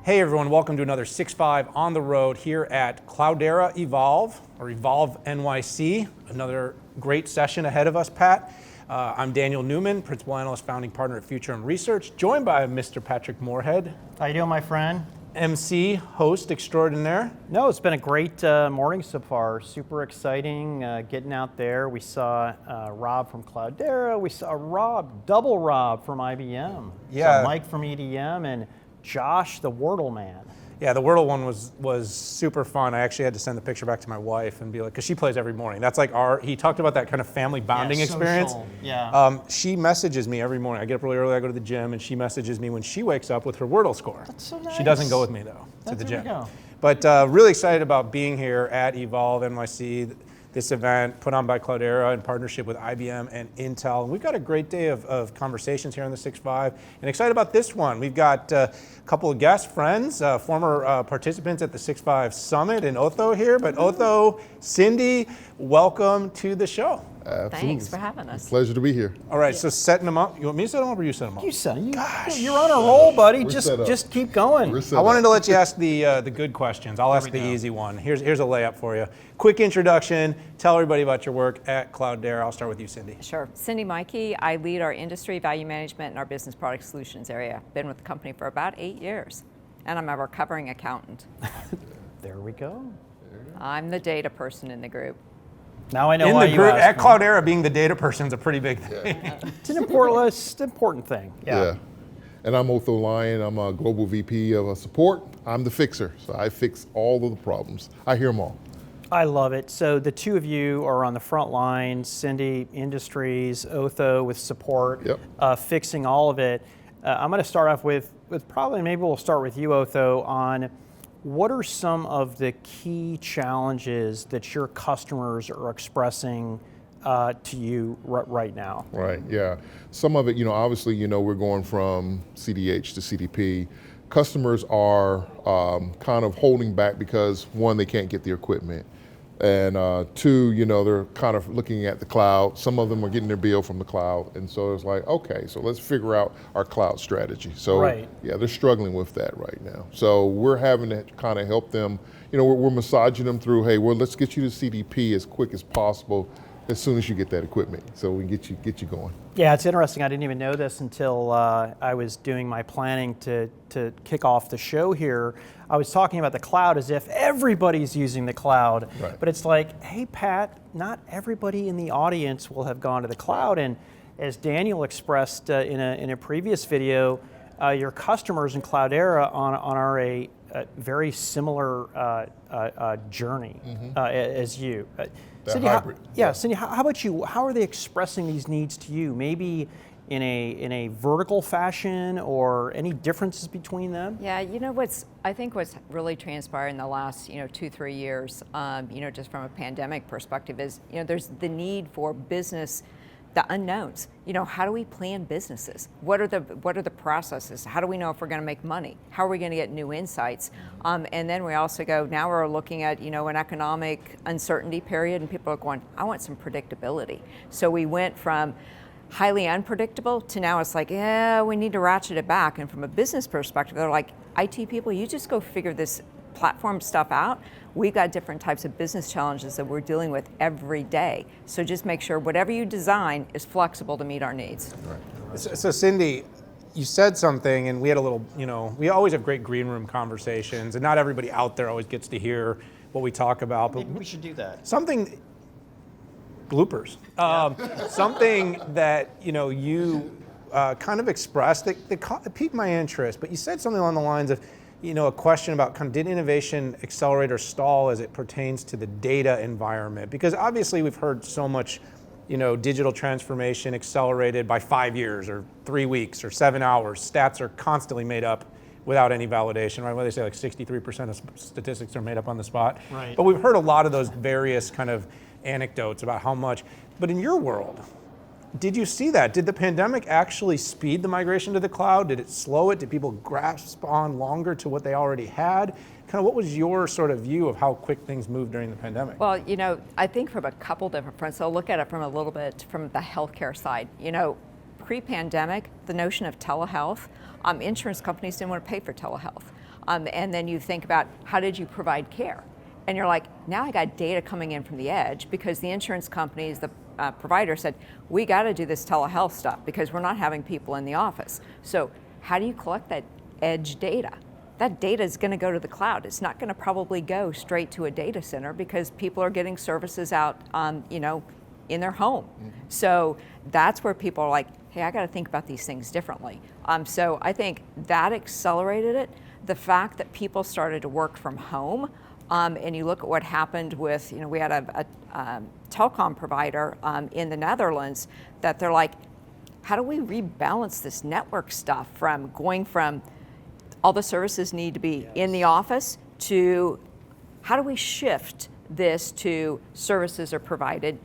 Hey everyone, welcome to another 6.5 on the road here at Cloudera Evolve, or Evolve NYC. Another great session ahead of us, Pat. I'm Daniel Newman, Principal Analyst, Founding Partner at Future and Research, joined by Mr. Patrick Moorhead. How you doing, my friend? MC, host extraordinaire. No, it's been a great morning so far. Super exciting, getting out there. We saw Rob from Cloudera. We saw double Rob from IBM. Yeah. So Mike from EDM and Josh, the Wordle man. Yeah, the Wordle one was super fun. I actually had to send the picture back to my wife and be like, because she plays every morning. That's like he talked about that kind of family bonding experience. Social. Yeah. She messages me every morning. I get up really early, I go to the gym, and she messages me when she wakes up with her Wordle score. That's so nice. She doesn't go with me though to the gym. There we go. But really excited about being here at Evolve NYC. This event put on by Cloudera in partnership with IBM and Intel. And we've got a great day of conversations here on the 6.5 and excited about this one. We've got a couple of guest friends, former participants at the 6.5 Summit in Otho here. But Otho, Cindy, welcome to the show. Absolutely. Thanks for having us. Pleasure to be here. All right, so setting them up. You want me to set them up or you set them up? You said you're on a roll, buddy. We're set up. Just keep going. We're set I wanted up. to let you ask the good questions. I'll ask we the go. easy one. Here's a layup for you. Quick introduction. Tell everybody about your work at Cloudera. I'll start with you, Cindy. Sure. Cindy Maike. I lead our industry value management and our business product solutions area. Been with the company for about 8 years, and I'm a recovering accountant. There we go. I'm the data person in the group. Now I know In why the you group, asked at me. Cloudera, being the data person is a pretty big thing. It's an important thing. Yeah. And I'm Otho Lyon. I'm a Global VP of Support. I'm the fixer, so I fix all of the problems. I hear them all. I love it. So the two of you are on the front lines, Cindy, Industries, Otho with support, fixing all of it. I'm going to start off with probably, maybe we'll start with you, Otho, on what are some of the key challenges that your customers are expressing to you right now? Right, yeah. Some of it, obviously, we're going from CDH to CDP. Customers are kind of holding back because, one, they can't get the equipment. And two, they're kind of looking at the cloud. Some of them are getting their bill from the cloud. And so it's like, okay, so let's figure out our cloud strategy. So yeah, they're struggling with that right now. So we're having to kind of help them. We're massaging them through, hey, well, let's get you to CDP as quick as possible as soon as you get that equipment, so we can get you going. Yeah, it's interesting. I didn't even know this until I was doing my planning to kick off the show here. I was talking about the cloud as if everybody's using the cloud, Right. But it's like, hey, Pat, not everybody in the audience will have gone to the cloud. And as Daniel expressed in a previous video, your customers in Cloudera are a very similar journey as you. Cindy, hybrid. Cindy, how about you? How are they expressing these needs to you? Maybe in a vertical fashion, or any differences between them? Yeah, I think what's really transpired in the last 2-3 years, just from a pandemic perspective, is there's the need for business. The unknowns. How do we plan businesses? What are the processes? How do we know if we're going to make money? How are we going to get new insights? And then we also now we're looking at an economic uncertainty period, and people are going, I want some predictability. So we went from highly unpredictable to now it's like, yeah, we need to ratchet it back. And from a business perspective, they're like, IT people, you just go figure this platform stuff out. We've got different types of business challenges that we're dealing with every day. So just make sure whatever you design is flexible to meet our needs. Right. So Cindy, you said something, and we had a little, we always have great green room conversations, and not everybody out there always gets to hear what we talk about. But Maybe we should do that. Bloopers. Something that you kind of expressed that piqued my interest, but you said something along the lines of, a question about did innovation accelerate or stall as it pertains to the data environment? Because obviously we've heard so much, digital transformation accelerated by 5 years or 3 weeks or 7 hours. Stats are constantly made up without any validation, right? Well, they say like 63% of statistics are made up on the spot. Right. But we've heard a lot of those various kind of anecdotes about how much. But in your world, did you see that? Did the pandemic actually speed the migration to the cloud? Did it slow it? Did people grasp on longer to what they already had? Kind of what was your sort of view of how quick things moved during the pandemic? Well, I think from a couple different fronts. So I'll look at it from a little bit from the healthcare side. Pre-pandemic, the notion of telehealth, insurance companies didn't want to pay for telehealth. And then you think about how did you provide care? And you're like, now I got data coming in from the edge because the insurance companies, the provider said, we got to do this telehealth stuff because we're not having people in the office. So how do you collect that edge data? That data is going to go to the cloud. It's not going to probably go straight to a data center because people are getting services out, in their home. So that's where people are like, hey, I got to think about these things differently. So I think that accelerated it. The fact that people started to work from home, and you look at what happened with, we had a telecom provider in the Netherlands that they're like, how do we rebalance this network stuff from going from all the services need to be in the office to how do we shift this to services are provided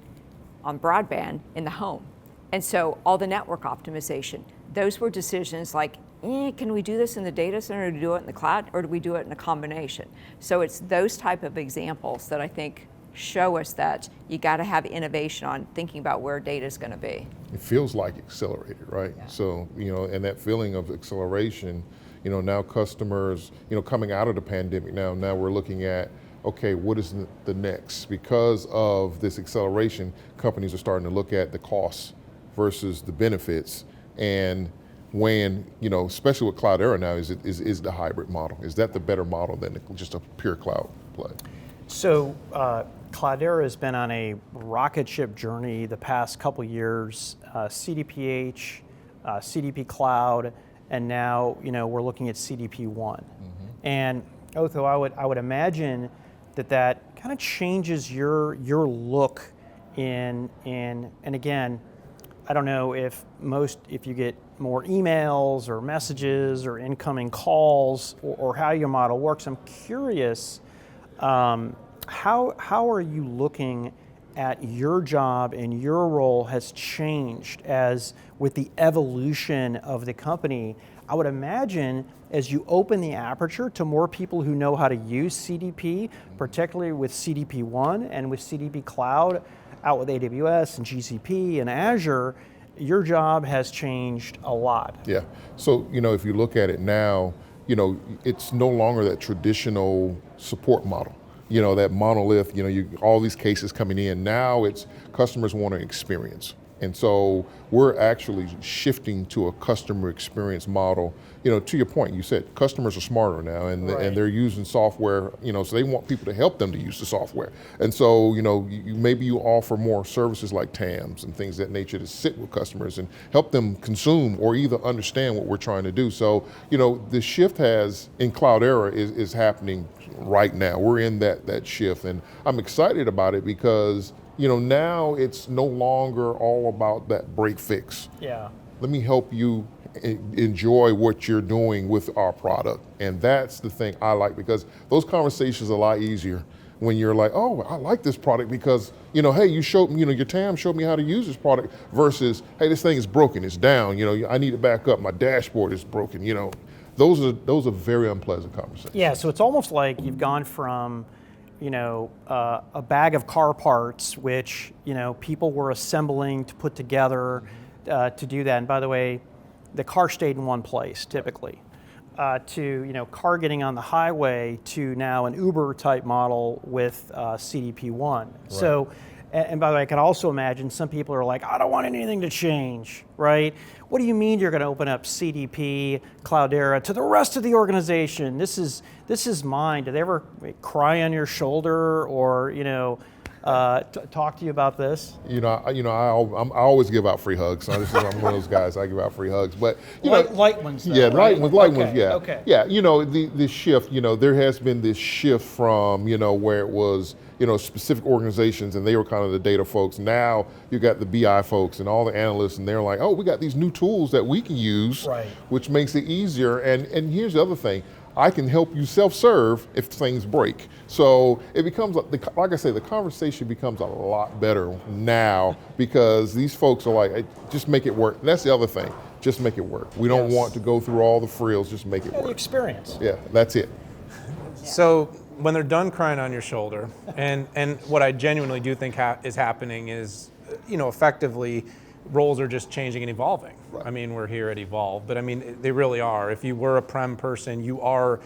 on broadband in the home? And so all the network optimization, those were decisions like, can we do this in the data center, or do we do it in the cloud, or do we do it in a combination? So it's those type of examples that I think show us that you got to have innovation on thinking about where data is going to be. It feels like accelerated, right? Yeah. So, and that feeling of acceleration, now customers, coming out of the pandemic now we're looking at, okay, what is the next? Because of this acceleration, companies are starting to look at the costs versus the benefits, and when, especially with Cloudera now, is the hybrid model. Is that the better model than just a pure cloud play? So Cloudera has been on a rocket ship journey the past couple years, CDPH, CDP Cloud, and now we're looking at CDP1. And Otho, I would imagine that kind of changes your look in and again, I don't know if you get more emails or messages or incoming calls or how your model works. I'm curious, how are you looking at your job and your role has changed as with the evolution of the company? I would imagine as you open the aperture to more people who know how to use CDP, particularly with CDP1 and with CDP Cloud, out with AWS and GCP and Azure, your job has changed a lot. Yeah, so if you look at it now, it's no longer that traditional support model. That monolith, all these cases coming in. Now it's customers want an experience. And so we're actually shifting to a customer experience model. To your point, you said customers are smarter now, and Right. and they're using software. So they want people to help them to use the software. And so maybe you offer more services like TAMs and things of that nature to sit with customers and help them consume or either understand what we're trying to do. So the shift in Cloudera is happening right now. We're in that shift, and I'm excited about it because now it's no longer all about that break fix. Yeah. Let me help you enjoy what you're doing with our product. And that's the thing I like, because those conversations are a lot easier when you're like, oh, I like this product because, hey, you showed me, your TAM showed me how to use this product, versus, hey, this thing is broken, it's down, I need to back up, my dashboard is broken, Those are very unpleasant conversations. Yeah, so it's almost like you've gone from a bag of car parts, which people were assembling to put together to do that. And by the way, the car stayed in one place typically. To car getting on the highway to now an Uber type model with CDP1. Right. So, and by the way, I can also imagine some people are like, I don't want anything to change, right? What do you mean you're going to open up CDP, Cloudera to the rest of the organization? This is mine. Did they ever cry on your shoulder or talk to you about this? I always give out free hugs. I'm one of those guys. I give out free hugs, but light ones. Though, yeah, right? light ones. Yeah, okay. Yeah. The shift. There has been this shift from where it was specific organizations and they were kind of the data folks. Now you got the BI folks and all the analysts, and they're like, oh, we got these new tools that we can use, right, which makes it easier. And here's the other thing. I can help you self-serve if things break. So it becomes, like I say, the conversation becomes a lot better now because these folks are like, hey, just make it work. And that's the other thing, just make it work. We don't want to go through all the frills, just make it work. The experience. Yeah, that's it. So when they're done crying on your shoulder, and what I genuinely do think is happening is, effectively, roles are just changing and evolving. Right. I mean, we're here at Evolve, but I mean, they really are. If you were a prem person, you are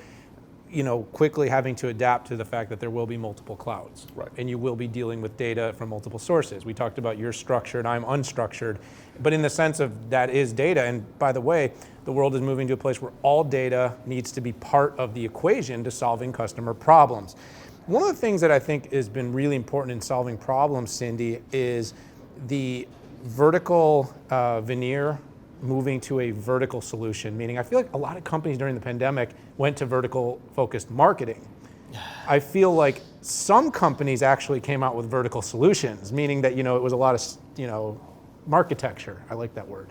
quickly having to adapt to the fact that there will be multiple clouds. Right. And you will be dealing with data from multiple sources. We talked about you're structured, I'm unstructured, but in the sense of that is data. And by the way, the world is moving to a place where all data needs to be part of the equation to solving customer problems. One of the things that I think has been really important in solving problems, Cindy, is the vertical veneer moving to a vertical solution, meaning I feel like a lot of companies during the pandemic went to vertical focused marketing. I feel like some companies actually came out with vertical solutions, meaning that, it was a lot of, marketecture. I like that word.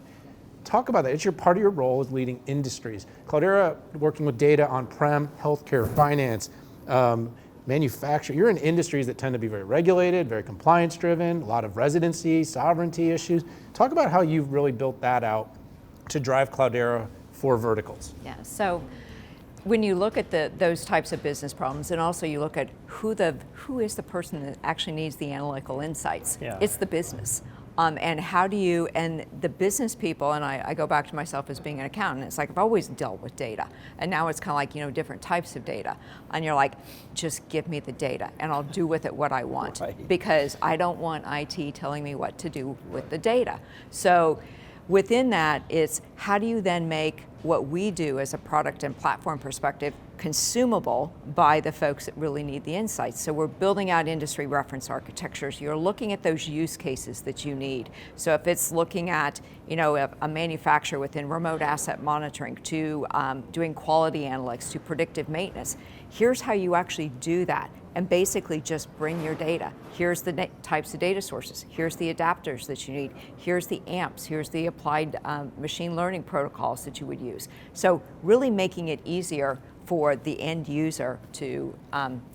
Talk about that. It's part of your role as leading industries. Cloudera, working with data on-prem, healthcare, finance, manufacturing. You're in industries that tend to be very regulated, very compliance driven, a lot of residency, sovereignty issues. Talk about how you've really built that out to drive Cloudera for verticals. Yeah, so when you look at those types of business problems, and also you look at who is the person that actually needs the analytical insights, it's the business. And how do you, and the business people, and I go back to myself as being an accountant, it's like I've always dealt with data. And now it's kind of like, different types of data. And you're like, just give me the data and I'll do with it what I want. Right. Because I don't want IT telling me what to do with the data. So within that, it's how do you then make what we do as a product and platform perspective consumable by the folks that really need the insights. So we're building out industry reference architectures. You're looking at those use cases that you need. So if it's looking at a manufacturer within remote asset monitoring to doing quality analytics to predictive maintenance, here's how you actually do that. And basically just bring your data. Here's the types of data sources. Here's the adapters that you need. Here's the amps. Here's the applied machine learning protocols that you would use. So really making it easier for the end user to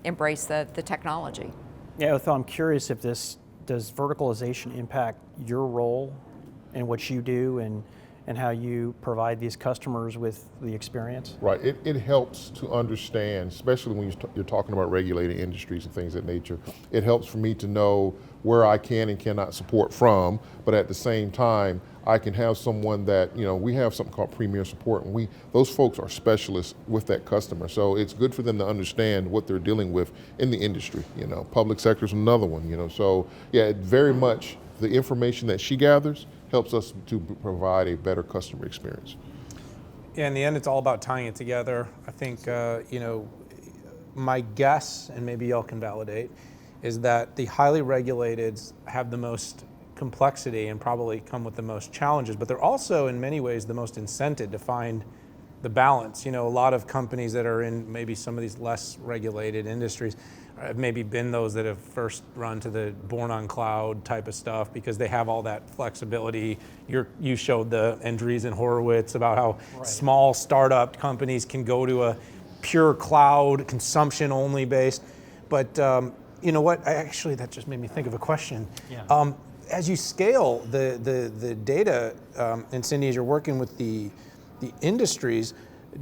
embrace the technology. Yeah, Otho, I'm curious if does verticalization impact your role and what you do and how you provide these customers with the experience? Right, it helps to understand, especially when you're talking about regulated industries and things of that nature. It helps for me to know where I can and cannot support from, but at the same time, I can have someone that, we have something called premier support, and those folks are specialists with that customer. So it's good for them to understand what they're dealing with in the industry. Public sector is another one, so yeah, it very much, the information that she gathers helps us to provide a better customer experience. Yeah, in the end, it's all about tying it together. I think, my guess, and maybe y'all can validate, is that the highly regulated have the most complexity and probably come with the most challenges, but they're also in many ways the most incented to find the balance. A lot of companies that are in maybe some of these less regulated industries have maybe been those that have first run to the born on cloud type of stuff because they have all that flexibility. You showed the Andreessen Horowitz about how small startup companies can go to a pure cloud consumption only based. But you know what? That just made me think of a question. Yeah. As you scale the data, and Cindy, as you're working with the industries,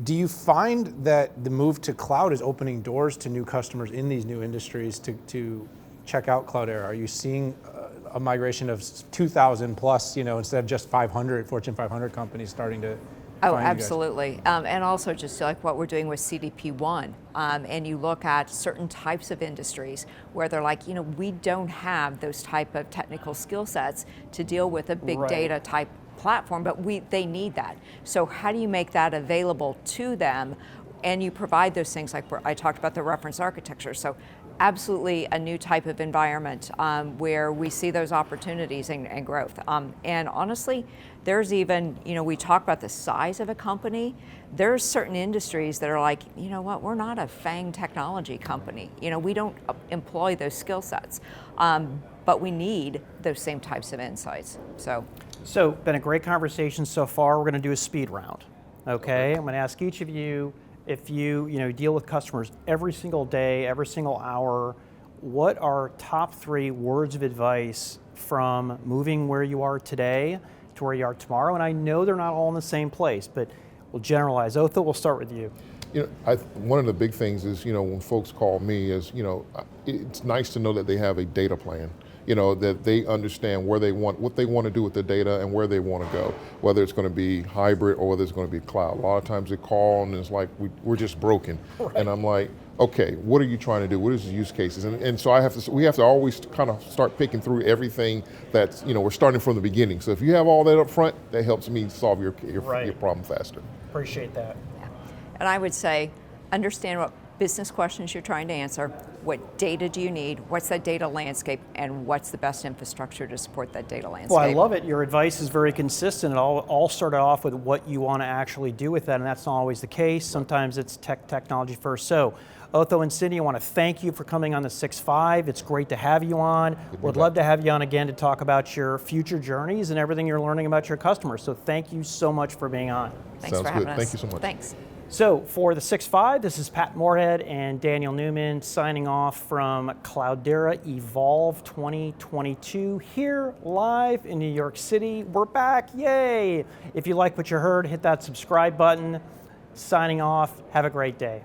do you find that the move to cloud is opening doors to new customers in these new industries to check out Cloudera? Are you seeing a migration of 2,000 plus, instead of just 500 Fortune 500 companies starting to Oh, absolutely. And also just like what we're doing with CDP1. And you look at certain types of industries where they're like, we don't have those type of technical skill sets to deal with a big data type platform, but they need that. So how do you make that available to them? And you provide those things like I talked about the reference architecture. So absolutely a new type of environment where we see those opportunities and growth. And honestly, there's even, we talk about the size of a company. There's certain industries that are like, we're not a FANG technology company. We don't employ those skill sets, but we need those same types of insights. So been a great conversation so far. We're going to do a speed round. Okay, I'm going to ask each of you, if you deal with customers every single day, every single hour, what are top 3 words of advice from moving where you are today to where you are tomorrow? And I know they're not all in the same place, but we'll generalize. Otho, we'll start with you. One of the big things is, when folks call me is, it's nice to know that they have a data plan. that they understand where they want, what they want to do with the data and where they want to go, whether it's going to be hybrid or whether it's going to be cloud. A lot of times they call and it's like, we're just broken. Right. And I'm like, okay, what are you trying to do? What is the use cases? And so we have to always kind of start picking through everything that's, we're starting from the beginning. So if you have all that up front, that helps me solve your problem faster. Appreciate that. Yeah. And I would say, understand what business questions you're trying to answer, what data do you need, what's that data landscape, and what's the best infrastructure to support that data landscape. Well, I love it. Your advice is very consistent. It all started off with what you want to actually do with that, and that's not always the case. Sometimes it's technology first. So, Otho and Cindy, I want to thank you for coming on the 6.5. It's great to have you on. Would love to have you on again to talk about your future journeys and everything you're learning about your customers. So thank you so much for being on. Thanks Sounds for having good. us. Thank you so much. Thanks. So for the 6.5, this is Pat Moorhead and Daniel Newman signing off from Cloudera Evolve 2022 here live in New York City. We're back, yay! If you like what you heard, hit that subscribe button. Signing off, have a great day.